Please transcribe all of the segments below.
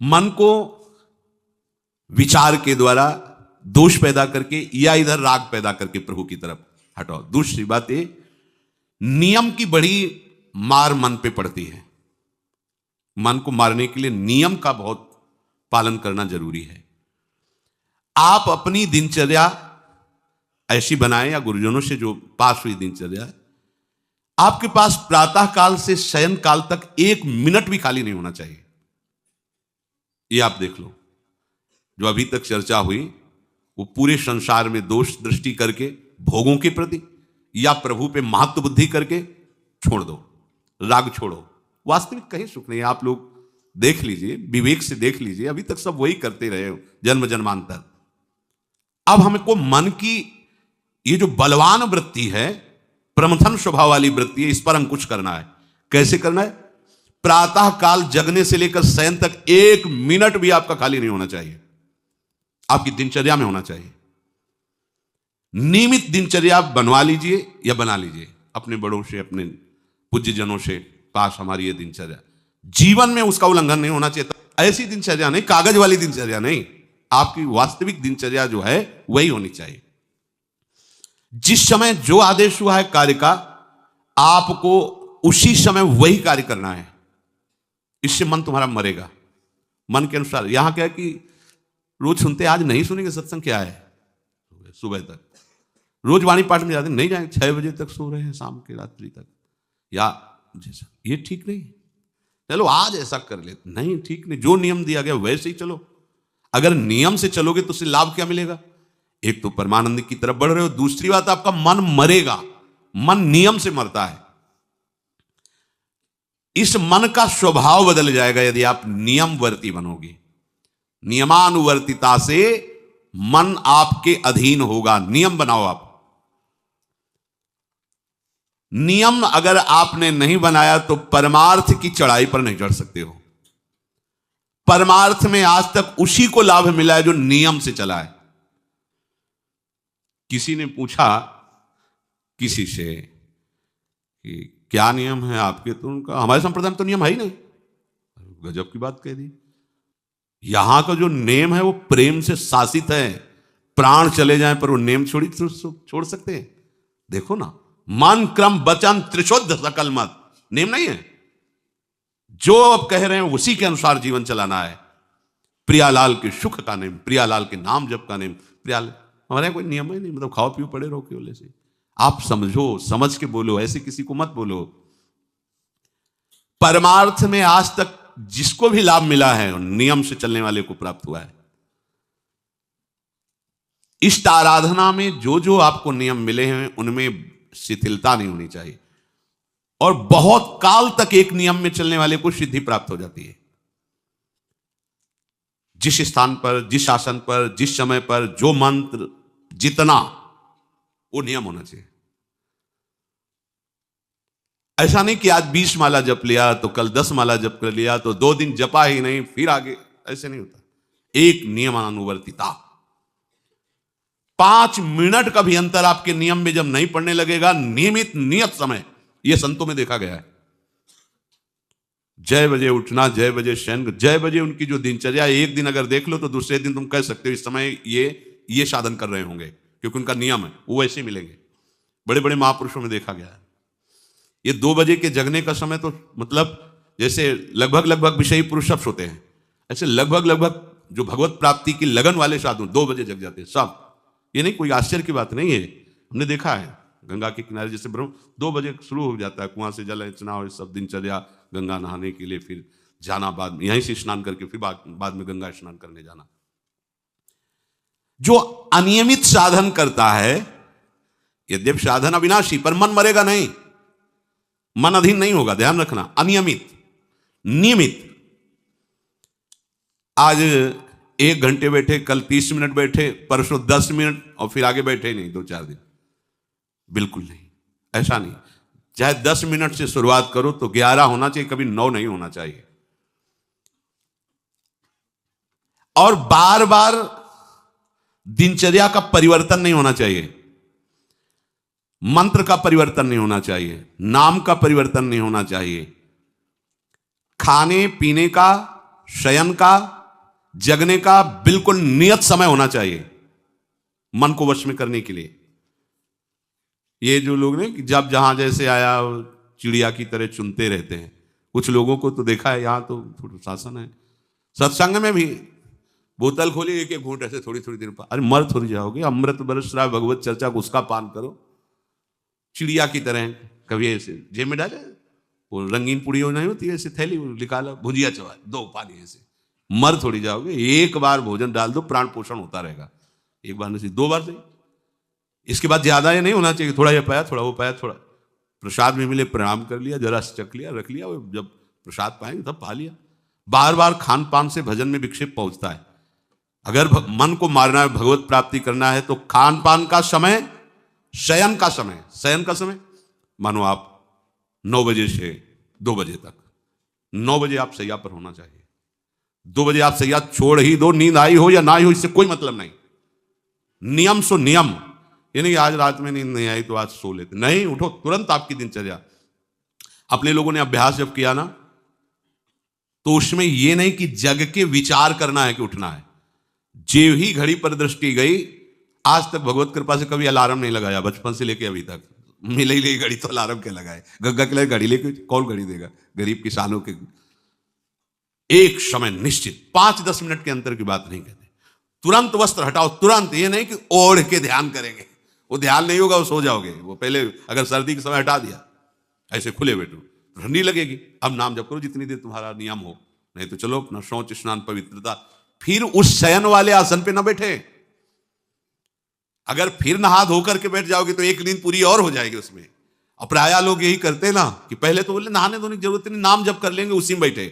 मन को विचार के द्वारा दोष पैदा करके या इधर राग पैदा करके प्रभु की तरफ हटाओ। दूसरी बात ये, नियम की बड़ी मार मन पे पड़ती है। मन को मारने के लिए नियम का बहुत पालन करना जरूरी है। आप अपनी दिनचर्या ऐसी बनाएं, या गुरुजनों से जो पास हुई दिनचर्या, आपके पास प्रातः काल से शयन काल तक 1 मिनट भी खाली नहीं होना चाहिए। ये आप देख लो, जो अभी तक चर्चा हुई वो पूरे संसार में दोष दृष्टि करके भोगों के प्रति या प्रभु पे महत्व बुद्धि करके छोड़ दो, राग छोड़ो। वास्तविक कहीं सुख नहीं है। आप लोग देख लीजिए, विवेक से देख लीजिए, अभी तक सब वही करते रहे हो जन्म जन्मांतर। अब हमको मन की ये जो बलवान वृत्ति है, प्रमथन स्वभाव वाली वृत्ति है, इस पर अंकुश करना है। कैसे करना है? प्रातः काल जगने से लेकर शयन तक 1 मिनट भी आपका खाली नहीं होना चाहिए। आपकी दिनचर्या में होना चाहिए। नियमित दिनचर्या बनवा लीजिए या बना लीजिए अपने बड़ों से, अपने पूज्य जनों से पास। हमारी ये दिनचर्या जीवन में उसका उल्लंघन नहीं होना चाहिए। ऐसी दिनचर्या नहीं, कागज वाली दिनचर्या नहीं, आपकी वास्तविक दिनचर्या जो है वही होनी चाहिए। जिस समय जो आदेश हुआ है कार्य का, आपको उसी समय वही कार्य करना है। इससे मन तुम्हारा मरेगा। मन के अनुसार यहां क्या है कि रोज सुनते, आज नहीं सुनेंगे सत्संग, क्या है सुबह तक रोज वाणी पाठ में जाते, नहीं जाएंगे, 6 बजे तक सो रहे हैं, शाम के रात्रि तक, या जैसा, ये ठीक नहीं। चलो आज ऐसा कर ले, नहीं ठीक नहीं, जो नियम दिया गया वैसे ही चलो। अगर नियम से चलोगे तो उससे लाभ क्या मिलेगा? एक तो परमानंद की तरफ बढ़ रहे हो, दूसरी बात आपका मन मरेगा। मन नियम से मरता है। इस मन का स्वभाव बदल जाएगा यदि आप नियमवर्ती बनोगे। नियमानुवर्तिता से मन आपके अधीन होगा। नियम बनाओ आप। नियम अगर आपने नहीं बनाया तो परमार्थ की चढ़ाई पर नहीं चढ़ सकते हो। परमार्थ में आज तक उसी को लाभ मिला है जो नियम से चला है। किसी ने पूछा किसी से कि क्या नियम है आपके, तो उनका हमारे संप्रदाय में तो नियम है ही नहीं। गजब की बात कह दी। यहां का जो नेम है वो प्रेम से शासित है। प्राण चले जाएं पर वो नेम छोड़ सकते हैं? देखो ना, मन क्रम वचन त्रिशुद्ध सकल मत, नेम नहीं है। जो अब कह रहे हैं उसी के अनुसार जीवन चलाना है। प्रियालाल के सुख का नेम, प्रियालाल के नाम जप का नेम। प्रियालाल हमारे कोई नियम ही नहीं, मतलब खाओ पियो पड़े रहो केवल से। आप समझो, समझ के बोलो, ऐसे किसी को मत बोलो। परमार्थ में आज तक जिसको भी लाभ मिला है नियम से चलने वाले को प्राप्त हुआ है। इष्ट आराधना में जो जो आपको नियम मिले हैं उनमें शिथिलता नहीं होनी चाहिए, और बहुत काल तक एक नियम में चलने वाले को सिद्धि प्राप्त हो जाती है। जिस स्थान पर, जिस आसन पर, जिस समय पर जो मंत्र जितना, वो नियम होना चाहिए। ऐसा नहीं कि आज 20 माला जप लिया तो कल 10 माला जप कर लिया तो 2 दिन जपा ही नहीं फिर आगे, ऐसे नहीं होता। एक नियमानुवर्तिता। 5 मिनट का भी अंतर आपके नियम में जब नहीं पड़ने लगेगा, नियमित नियत समय, यह संतों में देखा गया है। 6 बजे उठना, 6 बजे शयन, 6 बजे उनकी जो दिनचर्या, एक दिन अगर देख लो तो दूसरे दिन तुम कह सकते हो इस समय ये साधन कर रहे होंगे, क्योंकि उनका नियम है, वो वैसे मिलेंगे। बड़े बड़े महापुरुषों में देखा गया है। ये 2 बजे के जगने का समय तो मतलब जैसे लगभग विषयी पुरुष सब सोते हैं, ऐसे लगभग जो भगवत प्राप्ति की लगन वाले साधु 2 बजे जग जाते हैं सब। ये नहीं कोई आश्चर्य की बात नहीं है, हमने देखा है। गंगा के किनारे जैसे ब्रह्म 2 बजे शुरू हो जाता है, कुआं से जल अर्चना और सब दिनचर्या, गंगा नहाने के लिए फिर जाना, बाद में यहीं से स्नान करके फिर बाद में गंगा स्नान करने जाना। जो अनियमित साधन करता है, यद्यपि साधन अविनाशी, पर मन मरेगा नहीं, मन अधीन नहीं होगा, ध्यान रखना। अनियमित, नियमित, आज 1 घंटे बैठे, कल 30 मिनट बैठे, परसों 10 मिनट और फिर आगे बैठे ही नहीं 2-4 दिन, बिल्कुल नहीं, ऐसा नहीं। चाहे 10 मिनट से शुरुआत करो तो 11 होना चाहिए, कभी 9 नहीं होना चाहिए। और बार बार दिनचर्या का परिवर्तन नहीं होना चाहिए, मंत्र का परिवर्तन नहीं होना चाहिए, नाम का परिवर्तन नहीं होना चाहिए, खाने पीने का, शयन का, जगने का बिल्कुल नियत समय होना चाहिए मन को वश में करने के लिए। ये जो लोग ने जब जहां जैसे आया चिड़िया की तरह चुनते रहते हैं, कुछ लोगों को तो देखा है, यहां तो थोड़ा शासन है, सत्संग में भी बोतल खोली, एक एक घूंट ऐसे थोड़ी थोड़ी देर पर, अरे मर थोड़ी जाओगे, अमृत बरस रहा है भगवत चर्चा को, उसका पान करो। चिड़िया की तरह कभी ऐसे जेब में डाले, वो रंगीन पुड़ियों नहीं होती ऐसे थैली निकाला, भुजिया चवा दो पानी, ऐसे मर थोड़ी जाओगे। एक बार भोजन डाल दो, प्राण पोषण होता रहेगा, एक बार नहीं, दो बार नहीं, इसके बाद ज्यादा ये नहीं होना चाहिए, थोड़ा ये पाया, थोड़ा वो पाया, थोड़ा प्रसाद में मिले प्रणाम कर लिया, जरा चख लिया, रख लिया, जब प्रसाद पाएंगे तब पा लिया। बार बार खान पान से भजन में विक्षेप पहुंचता है। अगर मन को मारना है, भगवत प्राप्ति करना है, तो खान पान का समय, शयन का समय, शयन का समय मानो आप 9 बजे से 2 बजे तक, 9 बजे आप सैया पर होना चाहिए। 2 बजे आप सैया छोड़ ही दो, नींद आई हो या ना आई हो, इससे कोई मतलब नहीं। नियम सो नियम, ये नहीं आज रात में नींद नहीं आई तो आज सो लेते, नहीं, उठो तुरंत आपकी दिनचर्या। अपने लोगों ने अभ्यास जब किया ना, तो उसमें यह नहीं कि जग के विचार करना है कि उठना है, जे ही घड़ी पर दृष्टि गई, आज तक भगवत कृपा से कभी अलार्म नहीं लगाया, बचपन से लेके अभी तक। मिले ही ले घड़ी तो अलार्म के लगाए, गग्गा के लिए घड़ी लेके कौन घड़ी देगा, गरीब किसानों के। एक समय निश्चित 5-10 मिनट के अंतर की बात नहीं कहते, तुरंत वस्त्र हटाओ, तुरंत। ये नहीं कि ओढ़ के ध्यान करेंगे, वो ध्यान नहीं होगा, वो सो जाओगे। वो पहले अगर सर्दी के समय हटा दिया, ऐसे खुले बैठो, ठंडी लगेगी, अब नाम जप करो जितनी देर तुम्हारा नियम हो, नहीं तो चलो अपना शौच स्नान पवित्रता। फिर उस शयन वाले आसन पे ना बैठे, अगर फिर नहा धो करके बैठ जाओगे तो एक नींद पूरी और हो जाएगी उसमें। और प्राय लोग यही करते ना कि पहले तो बोले नहाने धोने की जरूरत नहीं, नाम जप कर लेंगे, उसी में बैठे।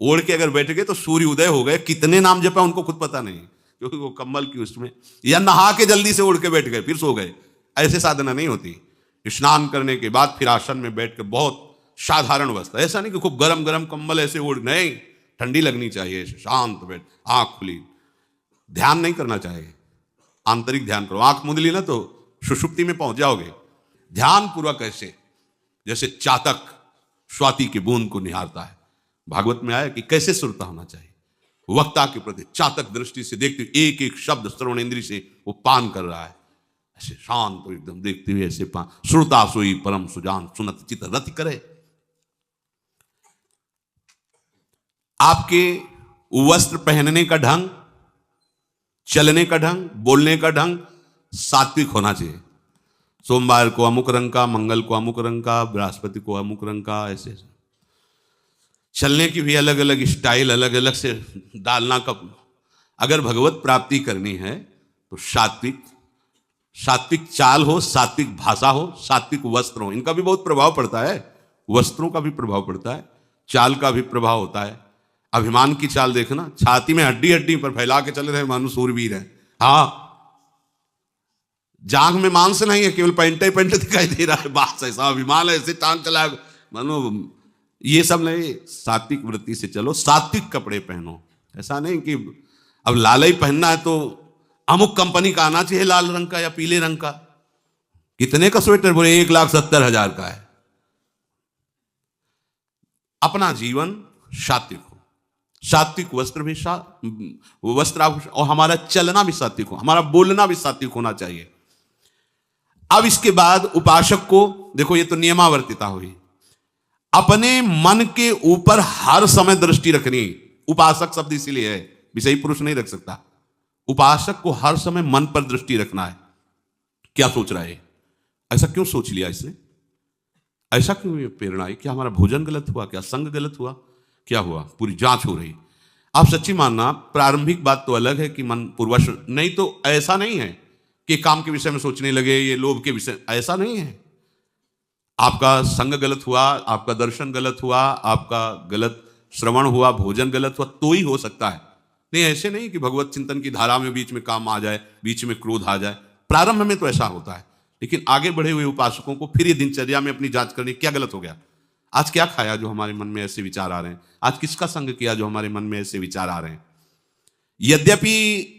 ओढ़ के अगर बैठ गए तो सूर्य उदय हो गए, कितने नाम जपा उनको खुद पता नहीं, क्योंकि वो कम्बल की उसमें, या नहा के जल्दी से उड़ के बैठ गए फिर सो गए। ऐसे साधना नहीं होती। स्नान करने के बाद फिर आसन में बैठ के बहुत साधारण अवस्था, ऐसा नहीं कि खूब गरम गरम कम्बल ऐसे ओढ़, नहीं, ठंडी लगनी चाहिए, शांत बैठ, आंख खुली, ध्यान नहीं करना चाहिए, आंतरिक ध्यान करो। आंख मूंद ली ना तो सुषुप्ति में पहुंच जाओगे। ध्यान पूर्वक ऐसे, जैसे चातक स्वाति की बूंद को निहारता है, भागवत में आया कि कैसे सुरता होना चाहिए, वक्ता के प्रति चातक दृष्टि से देखते हुए, एक एक शब्द श्रवण इंद्री से वो पान कर रहा है, ऐसे शांत तो एकदम देखते हुए ऐसे पान। श्रुता सोई परम सुजान, सुनत चित रति करे। आपके वस्त्र पहनने का ढंग, चलने का ढंग, बोलने का ढंग सात्विक होना चाहिए। सोमवार को अमुक रंग का, मंगल को अमुक रंग का, बृहस्पति को अमुक रंग का, ऐसे चलने की भी अलग अलग स्टाइल, अलग अलग से डालना का। अगर भगवत प्राप्ति करनी है तो सात्विक, सात्विक चाल हो, सात्विक भाषा हो, सात्विक वस्त्र हो। इनका भी बहुत प्रभाव पड़ता है, वस्त्रों का भी प्रभाव पड़ता है, चाल का भी प्रभाव होता है। अभिमान की चाल देखना, छाती में हड्डी हड्डी पर फैला के चल रहे मानो सूरवीर है, हाँ, जांग में मांस नहीं है, केवल पैंटे ही पैंटे दिखाई दे रहा है, बात ऐसा अभिमान है, ऐसे टांग चला मानो। ये सब नहीं, सात्विक वृत्ति से चलो, सात्विक कपड़े पहनो। ऐसा नहीं कि अब लाल ही पहनना है तो अमुक कंपनी का आना चाहिए, लाल रंग का या पीले रंग का। कितने का स्वेटर, बोले 1,70,000 का है। अपना जीवन सात्विक हो, सात्विक वस्त्र भी वस्त्र, और हमारा चलना भी सात्विक हो, हमारा बोलना भी सात्विक होना चाहिए। अब इसके बाद उपासक को देखो, ये तो नियमावर्तिता हुई, अपने मन के ऊपर हर समय दृष्टि रखनी। उपासक शब्द इसीलिए है, विषयी पुरुष नहीं रख सकता। उपासक को हर समय मन पर दृष्टि रखना है, क्या सोच रहा है, ऐसा क्यों सोच लिया इसने, ऐसा क्यों ये प्रेरणा आई, क्या हमारा भोजन गलत हुआ, क्या संग गलत हुआ, क्या हुआ, पूरी जांच हो रही। आप सच्ची मानना, प्रारंभिक बात तो अलग है कि मन पूर्वश, नहीं तो ऐसा नहीं है कि काम के विषय में सोचने लगे, ये लोभ के विषय, ऐसा नहीं है। आपका संग गलत हुआ, आपका दर्शन गलत हुआ, आपका गलत श्रवण हुआ, भोजन गलत हुआ, तो ही हो सकता है। नहीं, ऐसे नहीं कि भगवत चिंतन की धारा में बीच में काम आ जाए, बीच में क्रोध आ जाए। प्रारंभ में तो ऐसा होता है, लेकिन आगे बढ़े हुए उपासकों को फिर ये दिनचर्या में अपनी जांच करनी, क्या गलत हो गया, आज क्या खाया जो हमारे मन में ऐसे विचार आ रहे हैं, आज किसका संग किया जो हमारे मन में ऐसे विचार आ रहे हैं। यद्यपि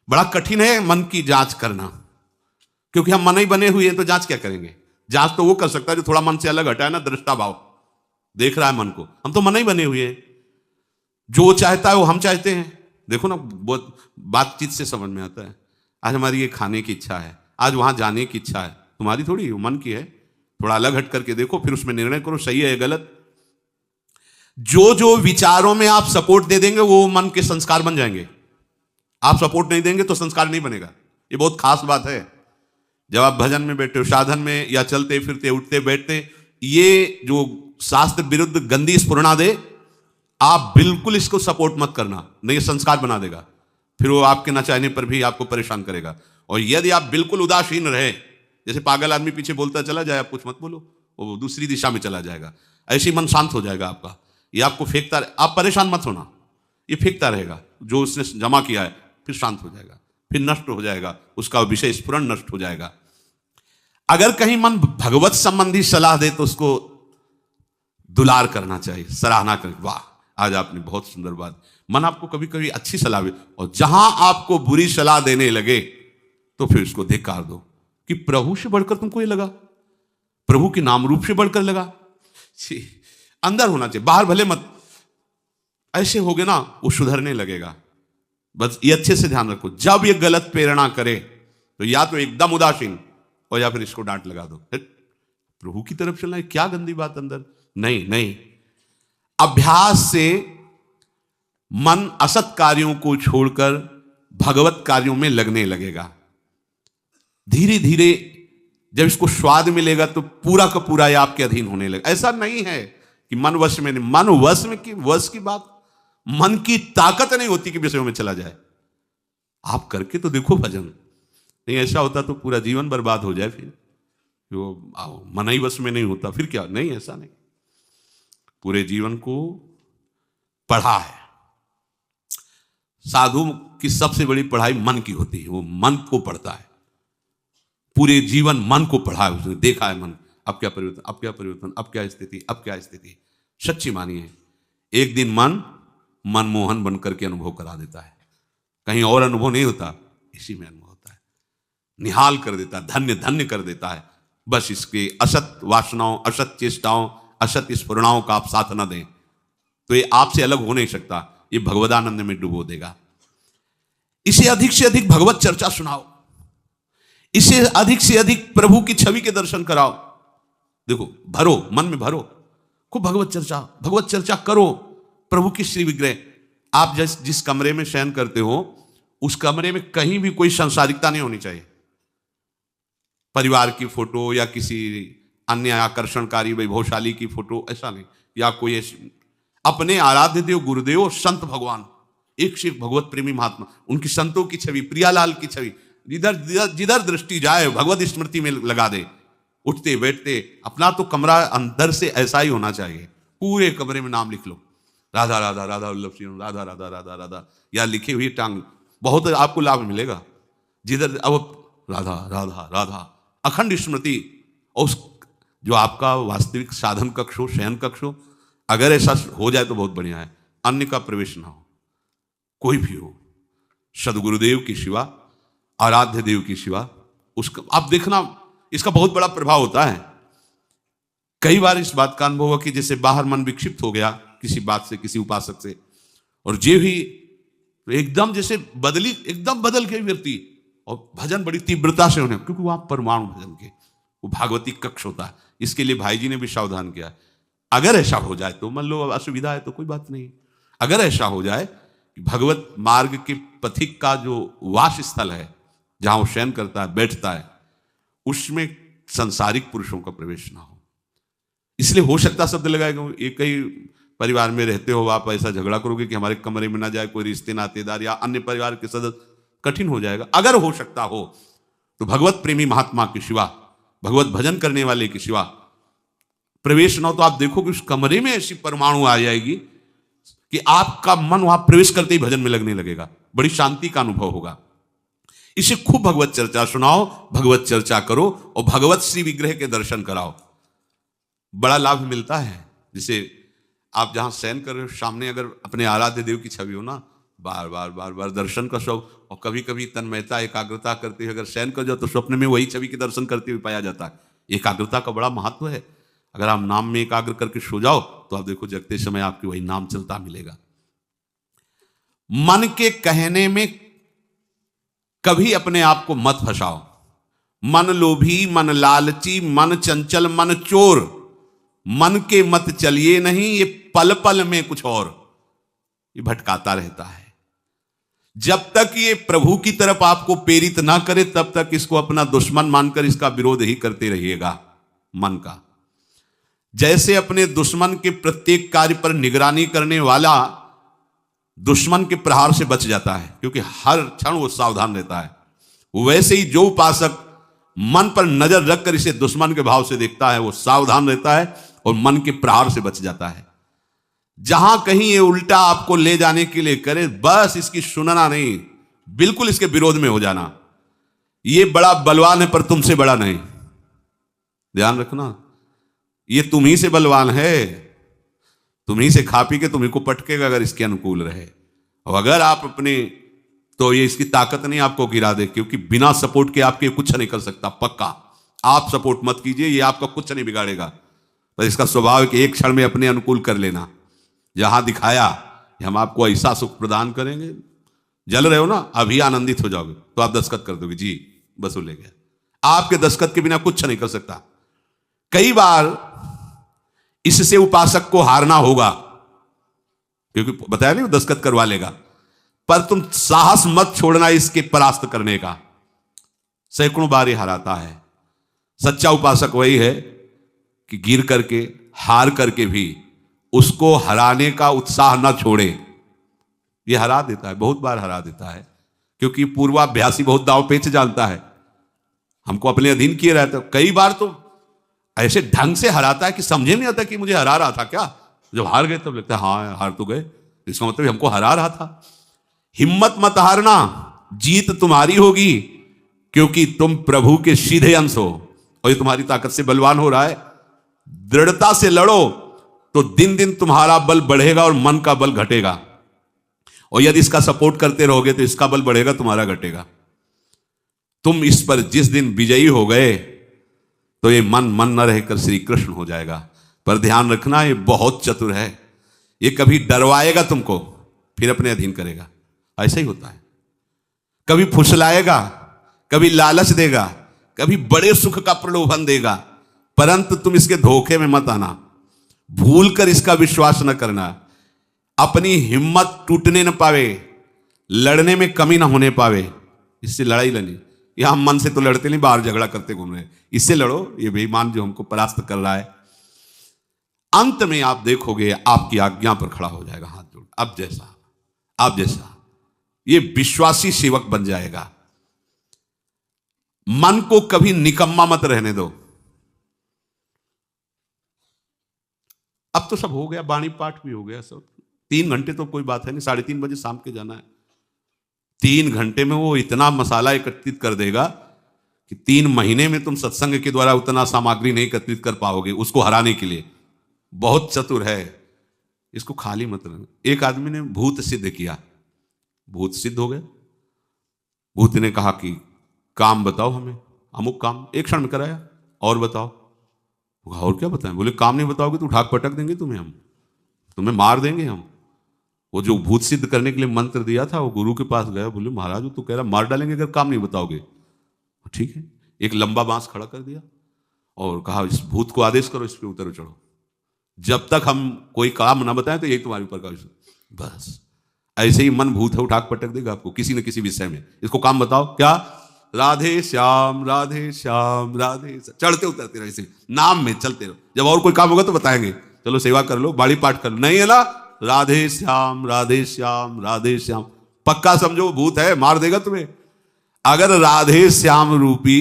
बड़ा कठिन है मन की जांच करना, क्योंकि हम मन ही बने हुए हैं, तो जांच क्या करेंगे। जांच तो वो कर सकता है जो थोड़ा मन से अलग हटा है ना, दृष्टा भाव देख रहा है मन को। हम तो मन ही बने हुए हैं, जो चाहता है वो हम चाहते हैं। देखो ना, बहुत बातचीत से समझ में आता है। आज हमारी ये खाने की इच्छा है, आज वहां जाने की इच्छा है, तुम्हारी थोड़ी, वो मन की है। थोड़ा अलग हट करके देखो, फिर उसमें निर्णय करो सही है या गलत। जो जो विचारों में आप सपोर्ट दे देंगे वो मन के संस्कार बन जाएंगे। आप सपोर्ट नहीं देंगे तो संस्कार नहीं बनेगा। ये बहुत खास बात है। जब आप भजन में बैठे हो, साधन में, या चलते फिरते उठते बैठते, ये जो शास्त्र विरुद्ध गंदी स्फुरणा दे, आप बिल्कुल इसको सपोर्ट मत करना, नहीं संस्कार बना देगा। फिर वो आपके न चाहने पर भी आपको परेशान करेगा। और यदि आप बिल्कुल उदासीन रहे, जैसे पागल आदमी पीछे बोलता चला जाए, आप कुछ मत बोलो, वो दूसरी दिशा में चला जाएगा। ऐसे ही मन शांत हो जाएगा आपका। ये आपको फेंकता, आप परेशान मत होना, ये फेंकता रहेगा जो उसने जमा किया है, फिर शांत हो जाएगा, फिर नष्ट हो जाएगा, उसका विषय स्फुरण नष्ट हो जाएगा। अगर कहीं मन भगवत संबंधी सलाह दे तो उसको दुलार करना चाहिए, सराहना करें, वाह आज आपने बहुत सुंदर बात। मन आपको कभी कभी अच्छी सलाह दे, और जहां आपको बुरी सलाह देने लगे तो फिर उसको धिक्कार दो कि प्रभु से बढ़कर तुमको ये लगा, प्रभु के नाम रूप से बढ़कर लगा। अंदर होना चाहिए, बाहर भले मत। ऐसे हो गए ना, वो सुधरने लगेगा। बस ये अच्छे से ध्यान रखो, जब ये गलत प्रेरणा करे तो या तो एकदम उदासीन, और या फिर इसको डांट लगा दो, प्रभु की तरफ चलना है, क्या गंदी बात अंदर। नहीं नहीं, अभ्यास से मन असत कार्यों को छोड़कर भगवत कार्यों में लगने लगेगा। धीरे धीरे जब इसको स्वाद मिलेगा तो पूरा का पूरा ये आपके अधीन होने लगेगा। ऐसा नहीं है कि मन वश में नहीं, मन वश में की वश की बात, मन की ताकत नहीं होती कि विषयों में चला जाए। आप करके तो देखो भजन, नहीं ऐसा होता तो पूरा जीवन बर्बाद हो जाए। फिर जो मन ही वश में नहीं होता फिर क्या, नहीं ऐसा नहीं। पूरे जीवन को पढ़ा है। साधु की सबसे बड़ी पढ़ाई मन की होती है, वो मन को पढ़ता है, पूरे जीवन मन को पढ़ा है उसने, देखा है मन, अब क्या परिवर्तन, अब क्या परिवर्तन, अब क्या स्थिति, अब क्या स्थिति। सच्ची मानिए, एक दिन मन मनमोहन बनकर के अनुभव करा देता है। कहीं और अनुभव नहीं होता, इसी में अनुभव होता है। निहाल कर देता है, धन्य धन्य कर देता है। बस इसके असत वासनाओं, असत चेष्टाओं, असत स्फुरणाओं का आप साथ न दें तो ये आपसे अलग हो नहीं सकता, ये भगवदानंद में डुबो देगा। इसे अधिक से अधिक भगवत चर्चा सुनाओ, इसे अधिक से अधिक प्रभु की छवि के दर्शन कराओ। देखो, भरो, मन में भरो, खूब भगवत चर्चा करो। प्रभु की श्री विग्रह, आप जिस कमरे में शयन करते हो उस कमरे में कहीं भी कोई सांसारिकता नहीं होनी चाहिए। परिवार की फोटो या किसी अन्य आकर्षणकारी वैभवशाली की फोटो, ऐसा नहीं। या कोई अपने आराध्य देव गुरुदेव संत भगवान, एक से एक भगवत प्रेमी महात्मा, उनकी संतों की छवि, प्रियालाल की छवि, जिधर दृष्टि जाए भगवत स्मृति में लगा दे। उठते बैठते अपना तो कमरा अंदर से ऐसा ही होना चाहिए, पूरे कमरे में नाम लिख लो, राधा राधा राधा वल्लभ सिंह, राधा राधा राधा राधा, या लिखी हुई टांग, बहुत आपको लाभ मिलेगा। जिधर अब राधा राधा राधा, अखंड स्मृति। और उस जो आपका वास्तविक साधन कक्ष हो, शयन कक्ष हो, अगर ऐसा हो जाए तो बहुत बढ़िया है। अन्य का प्रवेश ना हो, कोई भी हो, सदगुरुदेव की सिवा, आराध्य देव की सिवा, उसका आप देखना, इसका बहुत बड़ा प्रभाव होता है। कई बार इस बात का अनुभव हुआ कि जैसे बाहर मन विक्षिप्त हो गया किसी बात से, किसी उपासक से, और जे भी एकदम जैसे एकदम बदल गए व्यक्ति, और भजन बड़ी तीव्रता से होने, क्योंकि वहां परमाणु भजन के वो भागवती कक्ष होता है। इसके लिए भाई जी ने भी सावधान किया। अगर ऐसा हो जाए तो, मान लो असुविधा है तो कोई बात नहीं, अगर ऐसा हो जाए कि भगवत मार्ग के पथिक का जो वास स्थल है, जहां वो शयन करता है, बैठता है, उसमें संसारिक पुरुषों का प्रवेश ना हो। इसलिए हो सकता शब्द लगाएगा, एक ही परिवार में रहते हो, आप ऐसा झगड़ा करोगे कि हमारे कमरे में ना जाए कोई रिश्ते नातेदार या अन्य परिवार के सदस्य, कठिन हो जाएगा। अगर हो सकता हो तो भगवत प्रेमी महात्मा के सिवा, भगवत भजन करने वाले के सिवा प्रवेश न हो। तो आप देखोगे उस कमरे में ऐसी परमाणु आ जाएगी कि आपका मन वहां प्रवेश करते ही भजन में लगने लगेगा, बड़ी शांति का अनुभव होगा। इसे खूब भगवत चर्चा सुनाओ, भगवत चर्चा करो, और भगवत श्री विग्रह के दर्शन कराओ, बड़ा लाभ मिलता है। जैसे आप जहां शयन कर रहे हो, सामने अगर अपने आराध्य देव की छवि हो ना, बार बार बार बार दर्शन का शौक, और कभी कभी तन्मयता एकाग्रता करते हुए अगर शयन कर जाओ तो स्वप्न में वही छवि के दर्शन करते हुए पाया जाता है। एकाग्रता का बड़ा महत्व है। अगर आप नाम में एकाग्र करके सो जाओ तो आप देखो जगते समय आपके वही नाम चलता मिलेगा। मन के कहने में कभी अपने आप को मत फंसाओ। मन लोभी, मन लालची, मन चंचल, मन चोर, मन के मत चलिए नहीं, ये पल पल में कुछ और, ये भटकाता रहता है। जब तक ये प्रभु की तरफ आपको प्रेरित ना करे तब तक इसको अपना दुश्मन मानकर इसका विरोध ही करते रहिएगा। मन का जैसे अपने दुश्मन के प्रत्येक कार्य पर निगरानी करने वाला दुश्मन के प्रहार से बच जाता है, क्योंकि हर क्षण वो सावधान रहता है, वैसे ही जो उपासक मन पर नजर रखकर इसे दुश्मन के भाव से देखता है वो सावधान रहता है और मन के प्रहार से बच जाता है। जहां कहीं ये उल्टा आपको ले जाने के लिए करे, बस इसकी सुनना नहीं, बिल्कुल इसके विरोध में हो जाना। ये बड़ा बलवान है पर तुमसे बड़ा नहीं, ध्यान रखना, ये तुम ही से बलवान है, तुम ही से खा पी के तुम्ही को पटकेगा अगर इसके अनुकूल रहे। और अगर आप अपने, तो ये इसकी ताकत नहीं आपको गिरा दे, क्योंकि बिना सपोर्ट के आपके कुछ नहीं कर सकता। पक्का आप सपोर्ट मत कीजिए, ये आपका कुछ नहीं बिगाड़ेगा, पर इसका स्वभाव है कि एक क्षण में अपने अनुकूल कर लेना। जहां दिखाया कि हम आपको ऐसा सुख प्रदान करेंगे, जल रहे हो ना, अभी आनंदित हो जाओगे तो आप दस्तखत कर दोगे, जी बस वो ले गया। आपके दस्तखत के बिना कुछ नहीं कर सकता। कई बार इससे उपासक को हारना होगा, क्योंकि बताया नहीं वो दस्तखत करवा लेगा, पर तुम साहस मत छोड़ना इसके परास्त करने का। सैकड़ों बार ये हराता है। सच्चा उपासक वही है कि गिर करके, हार करके भी उसको हराने का उत्साह न छोड़े। ये हरा देता है, बहुत बार हरा देता है, क्योंकि पूर्वाभ्यासी बहुत दांव पेच जानता है, हमको अपने अधीन किए रहता है। कई बार तो ऐसे ढंग से हराता है कि समझे नहीं आता कि मुझे हरा रहा था क्या। जब हार गए तब लगता है हाँ हार तो गए, इसका मतलब हमको हरा रहा था। हिम्मत मत हारना, जीत तुम्हारी होगी, क्योंकि तुम प्रभु के सीधे अंश हो और ये तुम्हारी ताकत से बलवान हो रहा है। दृढ़ता से लड़ो तो दिन दिन तुम्हारा बल बढ़ेगा और मन का बल घटेगा, और यदि इसका सपोर्ट करते रहोगे तो इसका बल बढ़ेगा, तुम्हारा घटेगा। तुम इस पर जिस दिन विजयी हो गए तो ये मन न रहकर श्री कृष्ण हो जाएगा। पर ध्यान रखना, ये बहुत चतुर है, ये कभी डरवाएगा तुमको फिर अपने अधीन करेगा, ऐसा ही होता है। कभी फुसलाएगा, कभी लालच देगा, कभी बड़े सुख का प्रलोभन देगा, परंतु तुम इसके धोखे में मत आना, भूल कर इसका विश्वास न करना। अपनी हिम्मत टूटने न पावे, लड़ने में कमी ना होने पावे, इससे लड़ाई लड़नी। यहां मन से तो लड़ते नहीं, बाहर झगड़ा करते घूम रहे हैं, इससे लड़ो, ये बेईमान जो हमको परास्त कर रहा है। अंत में आप देखोगे आपकी आज्ञा पर खड़ा हो जाएगा हाथ जोड़, अब जैसा आप जैसा, ये विश्वासी सेवक बन जाएगा। मन को कभी निकम्मा मत रहने दो। अब तो सब हो गया, वाणी पाठ भी हो गया सब, 3 घंटे तो कोई बात है नहीं, 3:30 बजे शाम के जाना है। 3 घंटे में वो इतना मसाला एकत्रित कर देगा कि 3 महीने में तुम सत्संग के द्वारा उतना सामग्री नहीं एकत्रित कर पाओगे उसको हराने के लिए। बहुत चतुर है, इसको खाली मत रहना। एक आदमी ने भूत सिद्ध किया, भूत सिद्ध हो गया। भूत ने कहा कि काम बताओ हमें, अमुक काम, एक क्षण में कराया, और बताओ। और क्या बताएं? बोले काम नहीं बताओगे तो उठा पटक देंगे तुम्हें, हम तुम्हें मार देंगे हम। वो जो भूत सिद्ध करने के लिए मंत्र दिया था, वो गुरु के पास गया, बोले महाराज वो तो कह रहा मार डालेंगे अगर काम नहीं बताओगे। ठीक है, एक लंबा बांस खड़ा कर दिया और कहा इस भूत को आदेश करो, इस पे उतर चढ़ो, जब तक हम कोई काम ना बताएं तो यही तुम्हारे ऊपर का विषय। बस ऐसे ही मन भूत है, उठाक पटक देगा आपको किसी न किसी विषय में। इसको काम बताओ, क्या राधे श्याम राधे श्याम राधे, चढ़ते उतरते रहो, इसे नाम में चलते रहो। जब और कोई काम होगा तो बताएंगे, चलो सेवा कर लो, बाड़ी पाठ कर लो, नहीं है ना, राधे श्याम राधे श्याम राधे श्याम। पक्का समझो भूत है, मार देगा तुम्हें। अगर राधे श्याम रूपी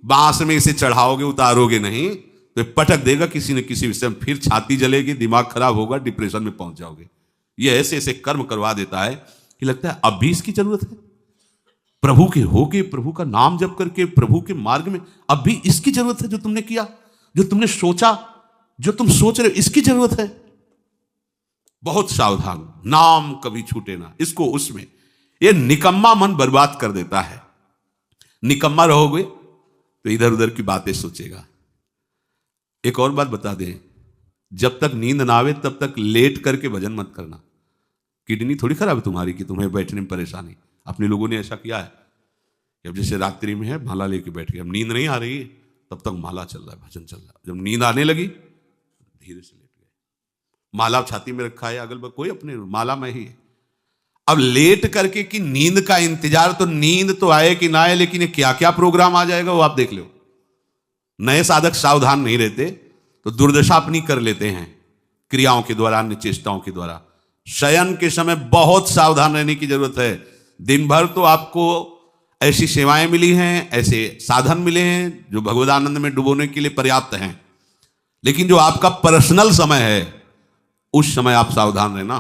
बांस में इसे चढ़ाओगे, उतारोगे नहीं तो पटक देगा किसी न किसी विषय में, फिर छाती जलेगी, दिमाग खराब होगा, डिप्रेशन में पहुंच जाओगे। ये ऐसे ऐसे कर्म करवा देता है कि लगता है अब भी इसकी जरूरत है। प्रभु के होके, प्रभु का नाम जप करके, प्रभु के मार्ग में अब भी इसकी जरूरत है। जो तुमने किया, जो तुमने सोचा, जो तुम सोच रहे हो, इसकी जरूरत है। बहुत सावधान, नाम कभी छूटे ना इसको उसमें। ये निकम्मा मन बर्बाद कर देता है। निकम्मा रहोगे तो इधर उधर की बातें सोचेगा। एक और बात बता दें, जब तक नींद ना आवे तब तक लेट करके भजन मत करना। किडनी थोड़ी खराब है तुम्हारी कि तुम्हें बैठने में परेशानी। अपने लोगों ने ऐसा किया है कि अब जैसे रात्रि में है माला लेके बैठ गए, अब नींद नहीं आ रही है तब तक माला चल रहा है, भजन चल रहा है, जब नींद आने लगी धीरे से लेट गए। माला छाती में रखा है, अगल बगल कोई अपने माला में ही है। अब लेट करके कि नींद का इंतजार, तो नींद तो आए कि ना आए, लेकिन ये क्या क्या प्रोग्राम आ जाएगा वो आप देख लो। नए साधक सावधान नहीं रहते तो दुर्दशा अपनी कर लेते हैं क्रियाओं के द्वारा, अन्य चेष्टाओं के द्वारा। शयन के समय बहुत सावधान रहने की जरूरत है। दिन भर तो आपको ऐसी सेवाएं मिली हैं, ऐसे साधन मिले हैं जो भगवदानंद में डुबोने के लिए पर्याप्त हैं, लेकिन जो आपका पर्सनल समय है उस समय आप सावधान रहना।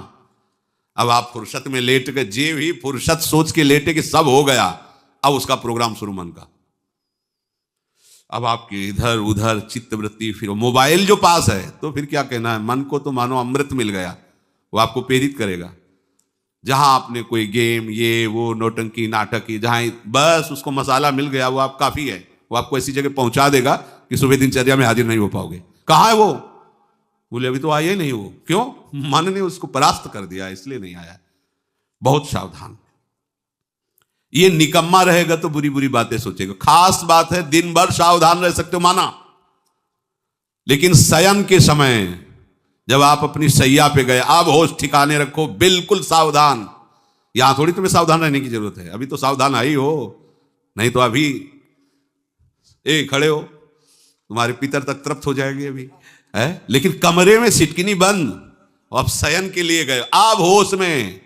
अब आप फुर्सत में लेट गए, जे भी फुर्सत सोच के लेटे कि सब हो गया, अब उसका प्रोग्राम शुरू मन का। अब आपकी इधर उधर चित्तवृत्ति, फिर मोबाइल जो पास है तो फिर क्या कहना है, मन को तो मानो अमृत मिल गया, वो आपको प्रेरित करेगा। जहां आपने कोई गेम ये वो नौटंकी नाटक की, जहां बस उसको मसाला मिल गया वो आप काफी है, वो आपको ऐसी जगह पहुंचा देगा कि सुबह दिनचर्या में हाजिर नहीं हो पाओगे। कहां है वो? बोले अभी तो आया ही नहीं वो। क्यों? मन ने उसको परास्त कर दिया, इसलिए नहीं आया। बहुत सावधान। ये निकम्मा रहेगा तो बुरी बुरी बातें सोचेगा। खास बात है दिन भर सावधान रह सकते हो माना, लेकिन शयन के समय जब आप अपनी सैया पे गए, अब होश ठिकाने रखो, बिल्कुल सावधान। यहां थोड़ी तुम्हें सावधान रहने की जरूरत है, अभी तो सावधान आई हो, नहीं तो अभी खड़े हो, तुम्हारे पितर तक तृप्त हो जाएंगे अभी है। लेकिन कमरे में सिटकिनी बंद, अब शयन के लिए गए, अब होश में,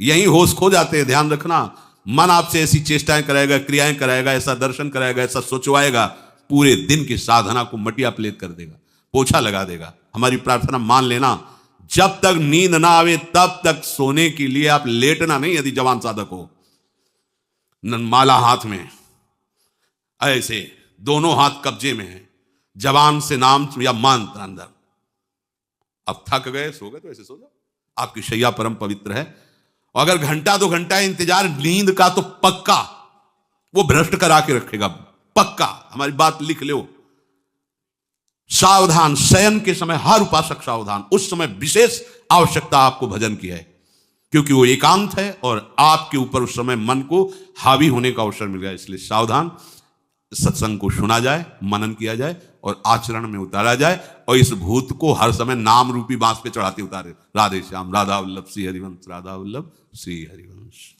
यही होश खो जाते हैं। ध्यान रखना, मन आपसे ऐसी चेष्टाएं कराएगा, क्रियाएं कराएगा, ऐसा दर्शन कराएगा, ऐसा सोचवाएगा, पूरे दिन की साधना को मटिया प्लेट कर देगा, पोछा लगा देगा। हमारी प्रार्थना मान लेना, जब तक नींद ना आवे तब तक सोने के लिए आप लेटना नहीं। यदि जवान साधक हो, माला हाथ में, ऐसे दोनों हाथ कब्जे में है, जवान से नाम या मंत्र अंदर। अब थक गए, सो गए तो ऐसे सो जाओ, आपकी शैया परम पवित्र है। और अगर घंटा 2 घंटा इंतजार नींद का, तो पक्का वो भ्रष्ट करा के रखेगा, पक्का। हमारी बात लिख लो। सावधान, शयन के समय हर उपासक सावधान। उस समय विशेष आवश्यकता आपको भजन की है, क्योंकि वो एकांत है और आपके ऊपर उस समय मन को हावी होने का अवसर मिल गया। इसलिए सावधान। सत्संग को सुना जाए, मनन किया जाए और आचरण में उतारा जाए, और इस भूत को हर समय नाम रूपी बांस पे चढ़ाते उतारे। राधे श्याम। राधा वल्लभ श्री हरिवंश, राधा वल्लभ श्री हरिवंश।